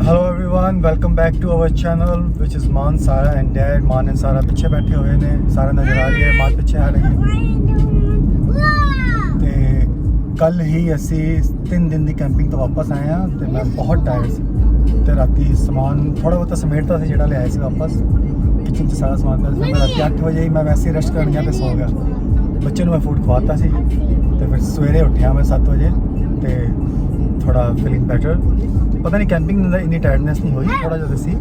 Hello everyone, welcome back to our channel which is Man, Sara and Dad. Man and Sara ਪਿੱਛੇ ਬੈਠੇ ਹੋਏ ਨੇ, ਸਾਰਾ ਨਜ਼ਰ ਆ ਰਹੀ ਹੈ, ਮਾਂ ਪਿੱਛੇ ਆ ਰਹੀ ਹੈ। ਤੇ ਕੱਲ ਹੀ ਅਸੀਂ 3 ਦਿਨ ਦੀ ਕੈਂਪਿੰਗ ਤੋਂ ਵਾਪਸ ਆਏ ਹਾਂ ਤੇ ਮੈਂ ਬਹੁਤ ਟਾਇਰਡ ਸੀ ਤੇ ਰਾਤੀ ਸਮਾਨ ਥੋੜਾ ਬਹੁਤਾ ਸਮੇਟਤਾ ਸੀ ਜਿਹੜਾ ਲਿਆਇਆ ਸੀ ਵਾਪਸ। ਕਿਚਨ 'ਚ ਸਾਰਾ ਸਮਾਨ ਪਿਆ ਸੀ। ਮੈਂ ਰਾਤੀ 8 ਵਜੇ ਹੀ ਮੈਂ ਵੈਸੇ ਰੈਸਟ ਕਰਨ ਗਿਆ ਤੇ ਸੌ ਗਿਆ। ਬੱਚੇ ਨੂੰ ਮੈਂ ਫੂਡ ਖਵਾਤਾ ਸੀ ਤੇ ਫਿਰ ਸਵੇਰੇ ਉੱਠਿਆ ਮੈਂ 7 ਵਜੇ ਤੇ ਥੋੜਾ ਫੀਲਿੰਗ ਬੈਟਰ। ਪਤਾ ਨਹੀਂ ਕੈਂਪਿੰਗ ਦੇ ਅੰਦਰ ਇੰਨੀ ਟਾਇਰਡਨੈਸ ਨਹੀਂ ਹੋਈ, ਥੋੜਾ ਜਿਹਾ ਸੀ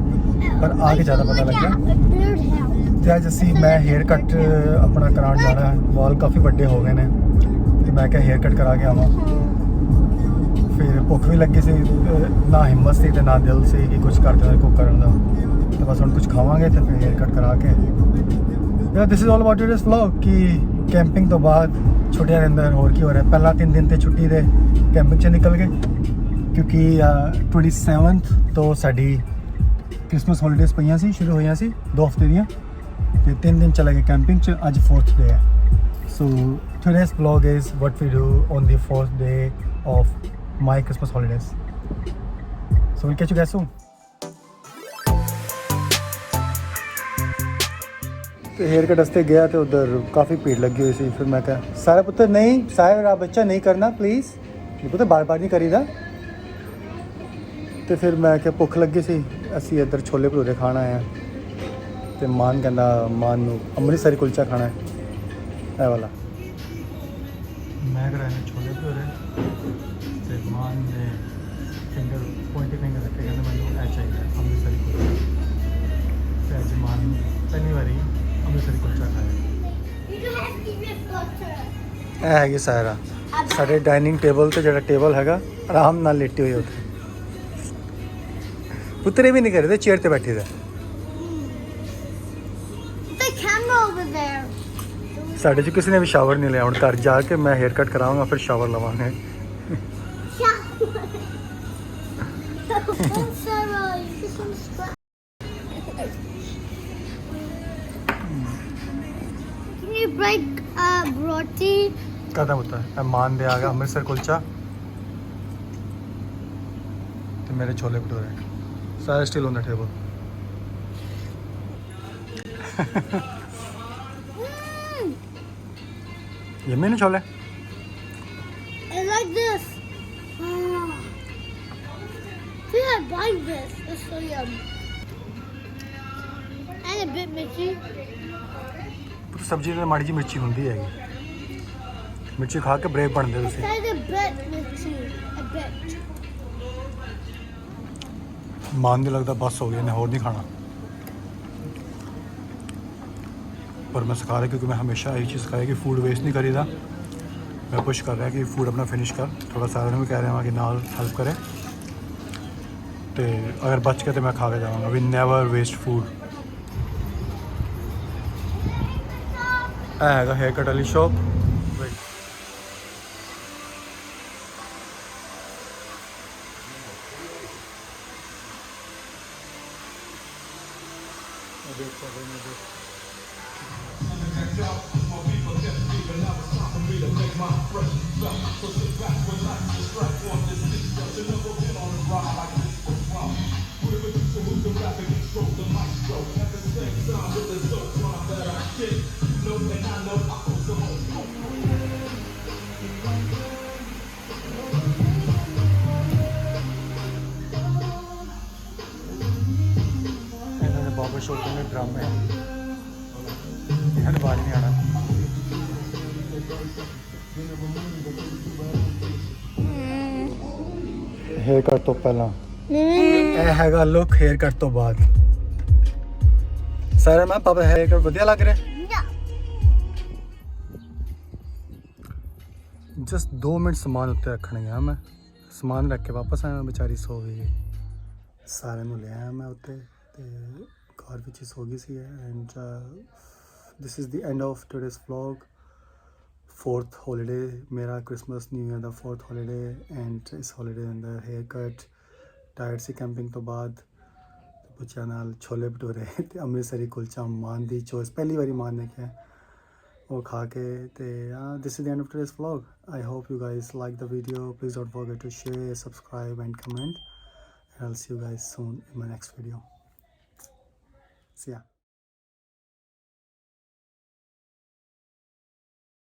ਪਰ ਆ ਕੇ ਜ਼ਿਆਦਾ ਪਤਾ ਲੱਗਿਆ। ਤੇ ਅੱਜ ਅਸੀਂ ਮੈਂ ਹੇਅਰ ਕੱਟ ਆਪਣਾ ਕਰਾਉਣ ਜਾਣਾ ਹੈ। ਵਾਲ ਕਾਫੀ ਵੱਡੇ ਹੋ ਗਏ ਨੇ ਤੇ ਮੈਂ ਕਿਹਾ ਹੇਅਰ ਕੱਟ ਕਰਾ ਕੇ ਆਵਾਂ। ਫਿਰ ਭੁੱਖ ਵੀ ਲੱਗੀ ਸੀ, ਨਾ ਹਿੰਮਤ ਸੀ ਤੇ ਨਾ ਦਿਲ ਸੀ ਕਿ ਕੁਝ ਕਰਦੇ ਕੁੱਕ ਕਰਨ ਦਾ। ਤੇ ਬਸ ਹੁਣ ਕੁਝ ਖਾਵਾਂਗੇ ਤੇ ਫਿਰ ਹੇਅਰ ਕੱਟ ਕਰਾ ਕੇ ਯਾਰ this is all about today's vlog ਕਿ ਕੈਂਪਿੰਗ ਤੋਂ ਬਾਅਦ ਛੁੱਟੀਆਂ ਦੇ ਅੰਦਰ ਹੋਰ ਕੀ ਹੋ ਰਿਹਾ। ਪਹਿਲਾਂ 3 ਦਿਨ ਤੇ ਛੁੱਟੀ ਦੇ ਕੈਂਪਿੰਗ 'ਚ ਨਿਕਲ ਗਏ ਕਿਉਂਕਿ 27th ਤੋਂ ਸਾਡੀ ਕ੍ਰਿਸਮਸ ਹੌਲੀਡੇਜ਼ ਪਈਆਂ ਸੀ, ਸ਼ੁਰੂ ਹੋਈਆਂ ਸੀ 2 ਹਫ਼ਤੇ ਦੀਆਂ ਤੇ 3 ਦਿਨ ਚਲੇ ਗਏ ਕੈਂਪਿੰਗ 'ਚ। ਅੱਜ 4th ਡੇ ਹੈ। So today's vlog is what we do on the 4th day of my Christmas holidays. So will catch you guys soon. ਤੇ हेयर कट वास्ते गया तो उधर काफ़ी भीड़ लगी हुई थी। फिर मैं कहा सारा पुत्र नहीं, सारा बच्चा नहीं करना प्लीज़, ये पुत्र बार बार नहीं करीदा। तो फिर मैं क्या भुख लगी सी, असी इधर छोले भटूरे खाना है तो मान कहना मान नू अमृतसरी कुलचा खाना है ए वाला। मैं कराने छोले भटूरे तो मान ने फिंगर पॉइंटी फिंगर रखे कहते मैं ए चाहिए अमृतसरी कुलचा। तो अज मान पहली बारी अमृतसरी कुलचा खाया। ਇਹ ਹੈਗੀ ਸਾਰਾ ਸਾਡੇ ਡਾਈਨਿੰਗ ਟੇਬਲ ਤੇ ਜਿਹੜਾ ਟੇਬਲ ਹੈਗਾ ਆਰਾਮ ਨਾਲ ਲੇਟੀ ਹੋਈ ਉੱਥੇ। ਪੁੱਤਰੇ ਵੀ ਨਹੀਂ ਕਰਦੇ, ਚੇਅਰ ਤੇ ਬੈਠੇ ਦਾ। ਸਾਡੇ ਚ ਕਿਸੇ ਨੇ ਵੀ ਸ਼ਾਵਰ ਨਹੀਂ ਲਿਆ। ਹੁਣ ਘਰ ਜਾ ਕੇ ਮੈਂ ਹੇਅਰ ਕੱਟ ਕਰਾਵਾਂਗਾ ਫਿਰ ਸ਼ਾਵਰ ਲਵਾਂਗੇ। ਕਦਾ ਹੁੰਦਾ ਹੈ ਮਾਨ ਦੇ ਆ ਗਿਆ ਅੰਮ੍ਰਿਤਸਰ ਕੁਲਚਾ ਤੇ ਮੇਰੇ ਛੋਲੇ ਭਟੂਰੇ ਸਾਰੇ still on the table. Yummy ਨੇ ਛੋਲੇ। I like this. See, I like this. It's so yum. And a bit Mitchy. ਸਬਜ਼ੀ ਤੇ ਮਾੜੀ ਜਿਹੀ ਮਿਰਚੀ ਹੁੰਦੀ ਹੈਗੀ। ਮਿਰਚੀ ਖਾ ਕੇ ਬ੍ਰੇਕ ਬਣਦੇ ਤੁਸੀਂ। It's a bit Mitchy. A bit. ਮਾਨ ਦੇ ਲੱਗਦਾ ਬਸ ਹੋ ਗਿਆ ਨੇ ਹੋਰ ਨਹੀਂ ਖਾਣਾ। ਪਰ ਮੈਂ ਸਿਖਾ ਰਿਹਾ ਕਿਉਂਕਿ ਮੈਂ ਹਮੇਸ਼ਾ ਇਹ ਚੀਜ਼ ਸਿਖਾਇਆ ਕਿ ਫੂਡ ਵੇਸਟ ਨਹੀਂ ਕਰੀਦਾ। ਮੈਂ ਪੁਸ਼ ਕਰ ਰਿਹਾ ਕਿ ਫੂਡ ਆਪਣਾ ਫਿਨਿਸ਼ ਕਰ। ਥੋੜਾ ਸਾਰਿਆਂ ਨੂੰ ਵੀ ਕਹਿ ਰਿਹਾ ਹਾਂ ਕਿ ਨਾਲ ਹੈਲਪ ਕਰੇ ਤੇ ਅਗਰ ਬਚ ਕੇ ਤੇ ਮੈਂ ਖਾ ਕੇ ਜਾਵਾਂਗਾ। We never waste food. ਇਹ ਹੈਗਾ ਹੇਅਰ ਕੱਟ ਵਾਲੀ ਸ਼ੌਪ। ਬਾਬਰ ਸ਼ੋਪ ਦੇ ਡਰਾਮੇ ਇਹਨਾਂ ਬਾਜ ਨਹੀਂ ਆਣਾ। ਹੇਅਰ ਕੱਟ ਤੋਂ ਪਹਿਲਾਂ ਇਹ ਹੈਗਾ ਲੁੱਕ ਹੇਅਰ ਕੱਟ ਤੋਂ ਬਾਅਦ। ਸਾਰੇ ਮੈਂ ਪਾਪਾ ਹੇਅਰ ਕੱਟ ਵਧੀਆ ਲੱਗ ਰਿਹਾ। ਜਸਟ 2 ਮਿੰਟ ਸਮਾਨ ਉੱਤੇ ਰੱਖਣ ਗਿਆ ਮੈਂ। ਸਮਾਨ ਰੱਖ ਕੇ ਵਾਪਸ ਆਇਆ। ਵਿਚਾਰੀ ਸੋ ਗਈ। ਸਾਰਿਆਂ ਨੂੰ ਲੈ ਆਇਆ ਮੈਂ ਉੱਤੇ ਤੇ ਘਰ ਵਿੱਚ ਹੀ ਸੋ ਗਈ ਸੀ। And this is the end of today's vlog. 4th holiday ਮੇਰਾ ਕ੍ਰਿਸਮਸ ਨਿਊ ਈਅਰ ਦਾ 4th ਹੌਲੀਡੇ। ਐਂਡ ਇਸ ਹੌਲੀਡੇ ਦੇ ਅੰਦਰ ਹੇਅਰ ਕੱਟ ਟਾਇਰਡ ਸੀ ਕੈਂਪਿੰਗ ਤੋਂ ਬਾਅਦ। ਬੱਚਿਆਂ ਨਾਲ ਛੋਲੇ ਭਟੂਰੇ ਤੇ ਅੰਮ੍ਰਿਤਸਰੀ ਕੁਲਚਾ ਮਾਨ ਦੀ ਚੋਇਸ ਪਹਿਲੀ ਵਾਰੀ ਮਾਨ ਨੇ ਕਿਹਾ वो खा के ते this is the end of today's vlog. I hope you guys like the video. Please don't forget to share, subscribe and comment. I'll see you guys soon in my next video. See ya.